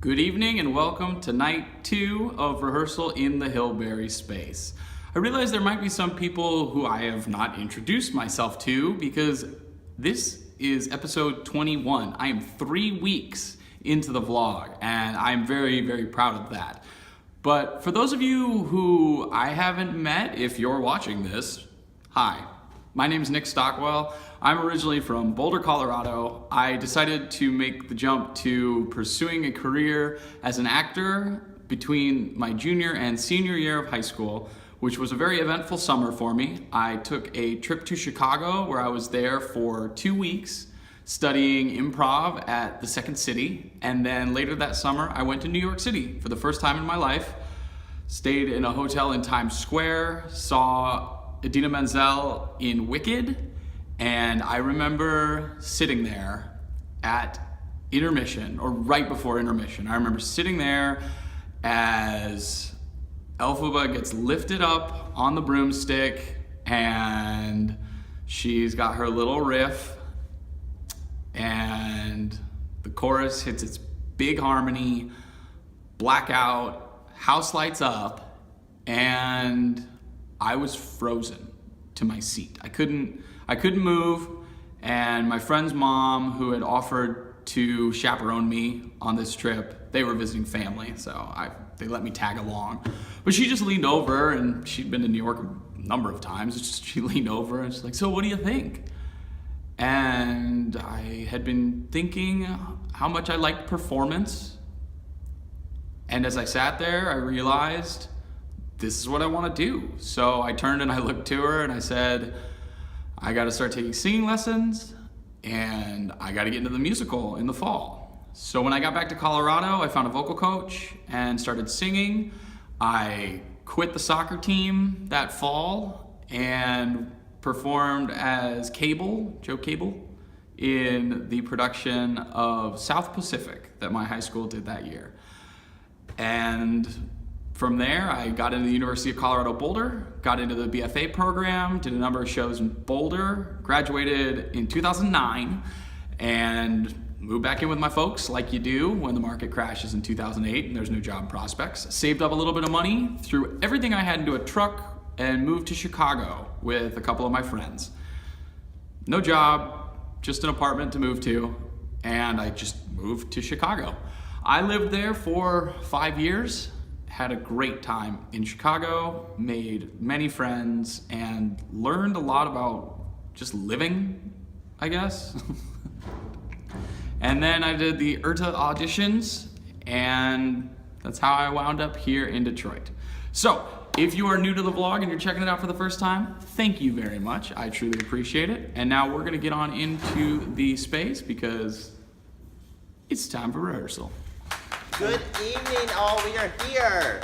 Good evening and welcome to night 2 of rehearsal in the Hilberry space. I realize there might be some people who I have not introduced myself to because this is episode 21. I am 3 weeks into the vlog and I'm very, very proud of that. But for those of you who I haven't met, if you're watching this, hi. My name is Nick Stockwell. I'm originally from Boulder, Colorado. I decided to make the jump to pursuing a career as an actor between my junior and senior year of high school, which was a very eventful summer for me. I took a trip to Chicago where I was there for 2 weeks studying improv at the Second City. And then later that summer, I went to New York City for the first time in my life, stayed in a hotel in Times Square, saw Idina Menzel in Wicked, and I remember sitting there at intermission, or right before intermission. I remember sitting there as Elphaba gets lifted up on the broomstick, and she's got her little riff, and the chorus hits its big harmony, blackout, house lights up, and I was frozen to my seat. I couldn't move, and my friend's mom, who had offered to chaperone me on this trip, they were visiting family, so they let me tag along. But she just leaned over, and she'd been to New York a number of times. She leaned over and she's like, "So what do you think?" And I had been thinking how much I liked performance. And as I sat there, I realized this is what I want to do. So I turned and I looked to her and I said, I got to start taking singing lessons and I got to get into the musical in the fall. So when I got back to Colorado, I found a vocal coach and started singing. I quit the soccer team that fall and performed as Joe Cable, in the production of South Pacific that my high school did that year. And from there, I got into the University of Colorado Boulder, got into the BFA program, did a number of shows in Boulder, graduated in 2009, and moved back in with my folks like you do when the market crashes in 2008 and there's no job prospects. Saved up a little bit of money, threw everything I had into a truck, and moved to Chicago with a couple of my friends. No job, just an apartment to move to, and I just moved to Chicago. I lived there for 5 years. Had a great time in Chicago, made many friends, and learned a lot about just living, I guess. And then I did the IRTA auditions, and that's how I wound up here in Detroit. So, if you are new to the vlog and you're checking it out for the first time, thank you very much. I truly appreciate it. And now we're gonna get on into the space because it's time for rehearsal. Good evening, all. We are here.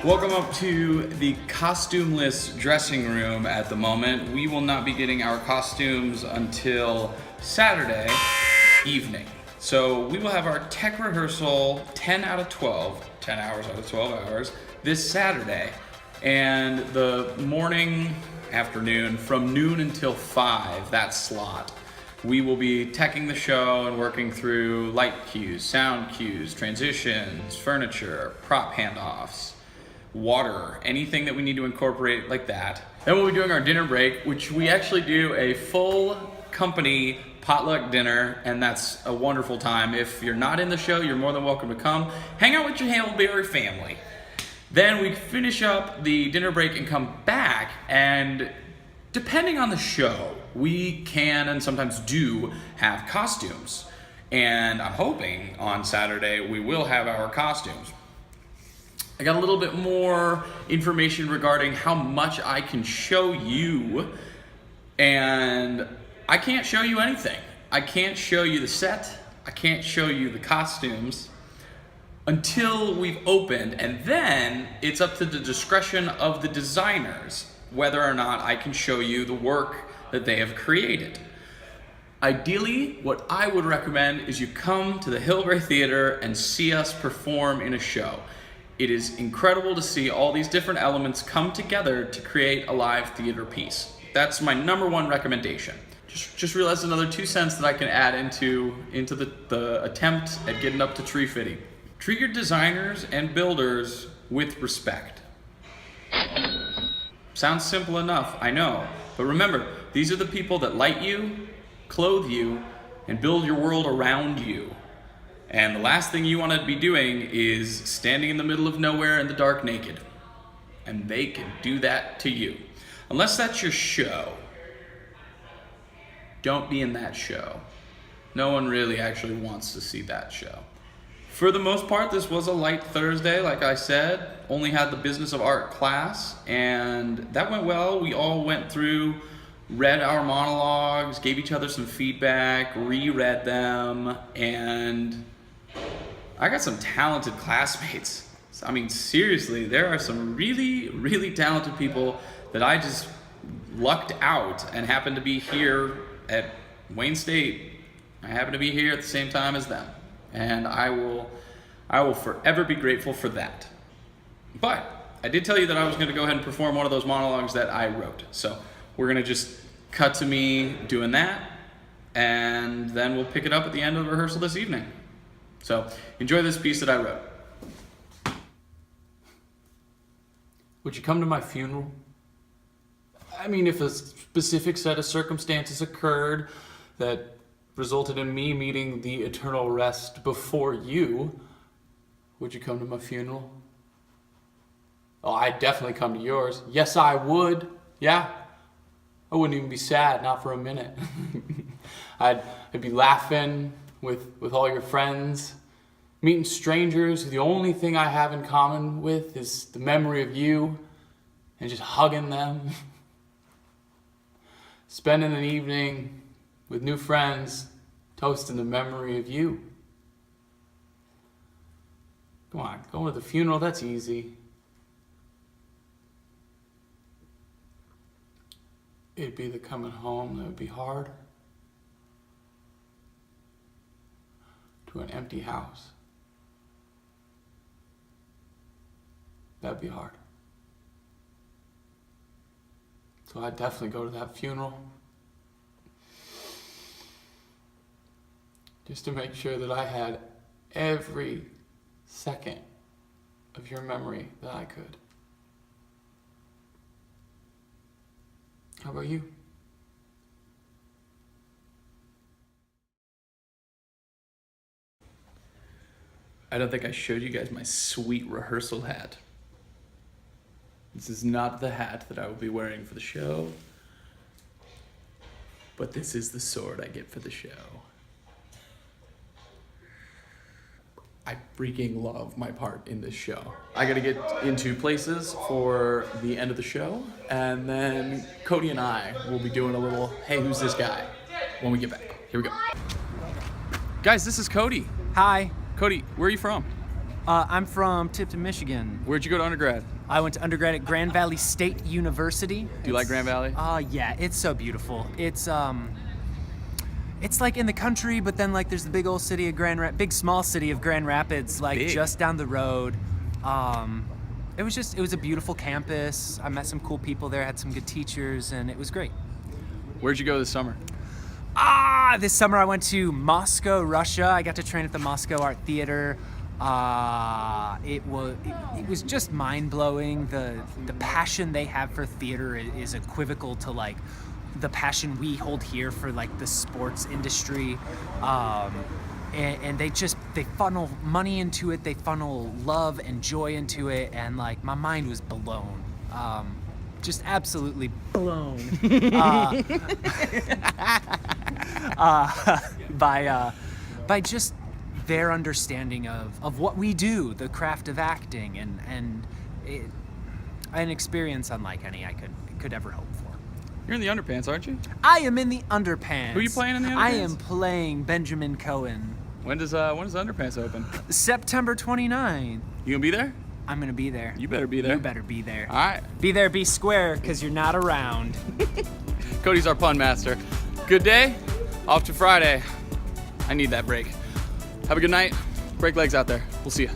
Welcome up to the costumeless dressing room at the moment. We will not be getting our costumes until Saturday evening. So we will have our tech rehearsal 10 hours out of 12 hours, this Saturday. And the morning, afternoon, from noon until 5, that slot, we will be teching the show and working through light cues, sound cues, transitions, furniture, prop handoffs, water, anything that we need to incorporate like that. Then we'll be doing our dinner break, which we actually do a full company potluck dinner, and that's a wonderful time. If you're not in the show, you're more than welcome to come. Hang out with your Hilberry family. Then we finish up the dinner break and come back, and depending on the show, we can and sometimes do have costumes. And I'm hoping on Saturday we will have our costumes. I got a little bit more information regarding how much I can show you, and I can't show you anything. I can't show you the set, I can't show you the costumes until we've opened, and then it's up to the discretion of the designers whether or not I can show you the work that they have created. Ideally, what I would recommend is you come to the Hilberry Theater and see us perform in a show. It is incredible to see all these different elements come together to create a live theater piece. That's my number one recommendation. Just realized another 2 cents that I can add into the attempt at getting up to tree fitting. Treat your designers and builders with respect. Sounds simple enough, I know. But remember, these are the people that light you, clothe you, and build your world around you. And the last thing you want to be doing is standing in the middle of nowhere in the dark naked. And they can do that to you. Unless that's your show, don't be in that show. No one really actually wants to see that show. For the most part, this was a light Thursday, like I said. Only had the business of art class, and that went well. We all went through, read our monologues, gave each other some feedback, reread them, and I got some talented classmates. I mean, seriously, there are some really, really talented people that I just lucked out and happened to be here at Wayne State. I happen to be here at the same time as them. And I will forever be grateful for that. But I did tell you that I was going to go ahead and perform one of those monologues that I wrote. So we're going to just cut to me doing that, and then we'll pick it up at the end of the rehearsal this evening. So enjoy this piece that I wrote. Would you come to my funeral? I mean, if a specific set of circumstances occurred that resulted in me meeting the eternal rest before you, would you come to my funeral? Oh, I'd definitely come to yours. Yes, I would. Yeah. I wouldn't even be sad, not for a minute. I'd be laughing with all your friends, meeting strangers who the only thing I have in common with is the memory of you, and just hugging them. Spending an evening with new friends, toasting the memory of you. Come on, going to the funeral, that's easy. It'd be the coming home that would be hard. To an empty house. That'd be hard. So I'd definitely go to that funeral. Just to make sure that I had every second of your memory that I could. How about you? I don't think I showed you guys my sweet rehearsal hat. This is not the hat that I will be wearing for the show, but this is the sword I get for the show. I freaking love my part in this show. I gotta get into places for the end of the show, and then Cody and I will be doing a little, hey, who's this guy, when we get back. Here we go. Guys, this is Cody. Hi, Cody, where are you from? I'm from Tipton, Michigan. Where'd you go to undergrad? I went to undergrad at Grand Valley State University. Do you like Grand Valley? Yeah, it's so beautiful. It's like in the country, but then like there's the big old city of big small city of Grand Rapids, like Big. just down the road. It was a beautiful campus. I met some cool people there, had some good teachers, and it was great. Where'd you go this summer? This summer I went to Moscow, Russia. I got to train at the Moscow Art Theater. It was just mind-blowing. The passion they have for theater is equivocal to like the passion we hold here for like the sports industry, and they funnel money into it, they funnel love and joy into it, and like my mind was blown, just absolutely blown by just their understanding of what we do, the craft of acting, and an experience unlike any I could ever hope for. You're in the underpants, aren't you? I am in the underpants. Who are you playing in the underpants? I am playing Benjamin Cohen. When does underpants open? September 29th. You gonna be there? I'm gonna be there. You better be there. You better be there. All right. Be there, be square, because you're not around. Cody's our pun master. Good day. Off to Friday. I need that break. Have a good night. Break legs out there. We'll see you.